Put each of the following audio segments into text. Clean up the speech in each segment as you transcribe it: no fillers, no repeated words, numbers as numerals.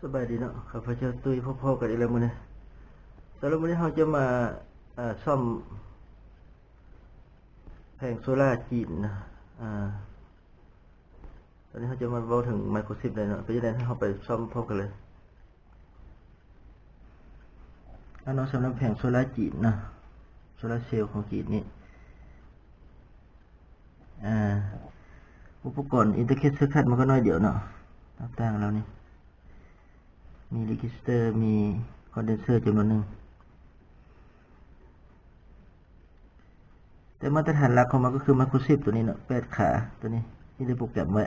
สบายดีเนาะข้าพเจ้าตุ้ยพ่อๆกันอีกแล้วมื้อนี้สำหรับมื้อนี้เราจะมาซ่อมแผงโซล่าจีนนะตอนนี้เราจะมาเว้าถึงไมโครชิปเลยเนาะไปจะได้ให้เราไปซ่อมพร้อมกันเลยเนาะสำหรับแผงโซล่าจีนนะโซล่าเซลล์ของจีนนี่อุปกรณ์อินเทอร์เฟซเซอร์คัทมันก็น้อยเดียวเนาะต่างๆแล้วนี่มีรีจิสเตอร์มีคอนเดนเซอร์จำนวนหนึ่งแต่มาตรฐานหลักของมันก็คือไมโครชิปตัวนี้เนาะ8 ขาตัวนี้ที่ได้โปรแกรมไว้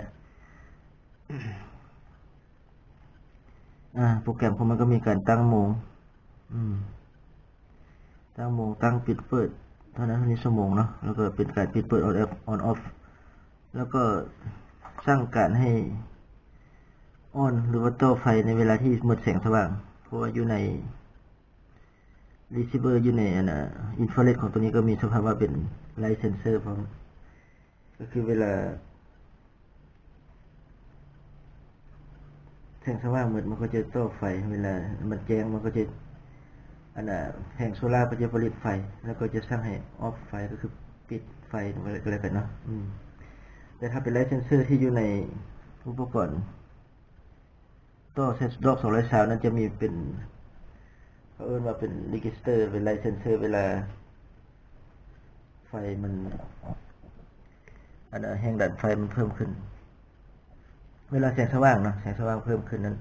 โปรแกรมของมันก็มีการตั้งโมงตั้งปิดเปิดเท่านั้นเท่านี้ชั่วโมงเนาะแล้วก็เป็นการปิดเปิดออนออฟแล้วก็สร้างการให้ออนหรือว่าต่อไฟในเวลาที่มืดแสงสว่างเพราะว่าอยู่ในรีเซิเวอร์อยู่ในอินฟราเรดของตัวนี้ก็มีสภาพว่าเป็นไลท์เซนเซอร์พร้อมก็คือเวลาแสงสว่างมืดมันก็จะต่อไฟเวลามันแจ้งมันก็จะแผงโซล่าก็จะผลิตไฟแล้วก็จะสร้างให้ออฟไฟก็คือปิดไฟอะไรก็แล้วกันเนาะแต่ถ้าเป็นไลท์เซนเซอร์ที่อยู่ในอุปกรณ์ต่อเซนส์ดอก220นั้นจะมีเป็นเขาเรียกว่าเป็นรีจิสเตอร์เป็นไลท์เซนเซอร์เวลาไฟมันแรงดันไฟมันเพิ่มขึ้นเวลาแสงสว่างเนาะแสงสว่างเพิ่มขึ้นนั้น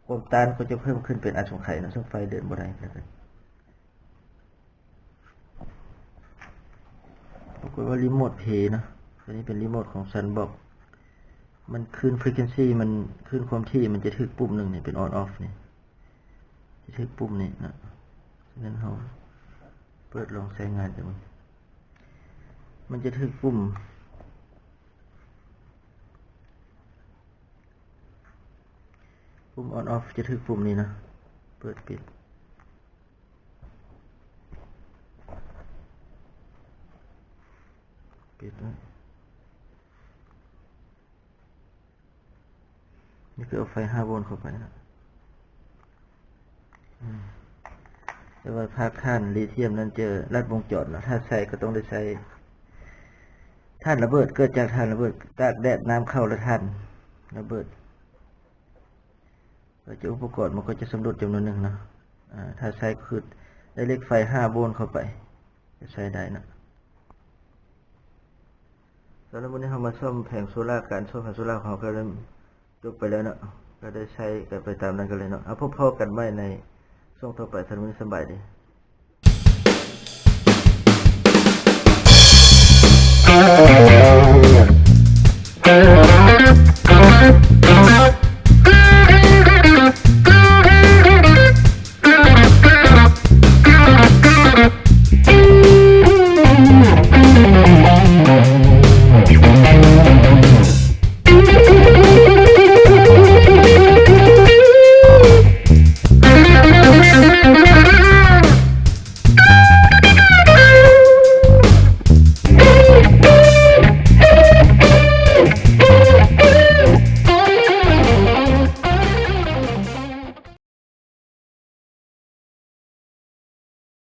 ความต้านก็จะเพิ่มขึ้นเป็นอันสงไขนะซึ่งไฟเดินบ่ได้แล้วกันปรากฏว่ารีโมทเพย์นะตัวนี้เป็นรีโมทของซันบ็อกมันขึ้น frequency มันขึ้นความถี่มันจะถึกปุ่มหนึ่งเนี่ยเป็น on off เนี่ยจะถึกปุ่มนี่นะฉะนั้นเราเปิดลองใช้งานดูมันจะถึกปุ่มon off จะถึกปุ่มนี้นะเปิดปิดนะนี่คือเอาไฟ5 โวลต์เข้าไปนะแต่ว่าภาคท่านลิเธียมนั้นเจอลัดวงจรนะถ้าใส่ก็ต้องได้ใส่ท่านระเบิดเกิดจากท่านระเบิดตากแดดน้ำเข้าแล้วท่านระเบิดเราจะอุปกรณ์มันก็จะสำรวจจำนวนหนึ่งนะถ้าใส่ก็คือได้เลขไฟ5 โวลต์เข้าไปจะใช้ได้นะตอนนั้นวันนี้เรามาซ่อมแผงโซล่าการซ่อมแผงโซล่าของเราก็เริ่มจบไปแล้วเนาะก็ได้ใช้กันไปตามนั้นกันเลยเนาะเอาพบกันไว้ในช่วงต่อไปสำหรับวันนี้สบายดี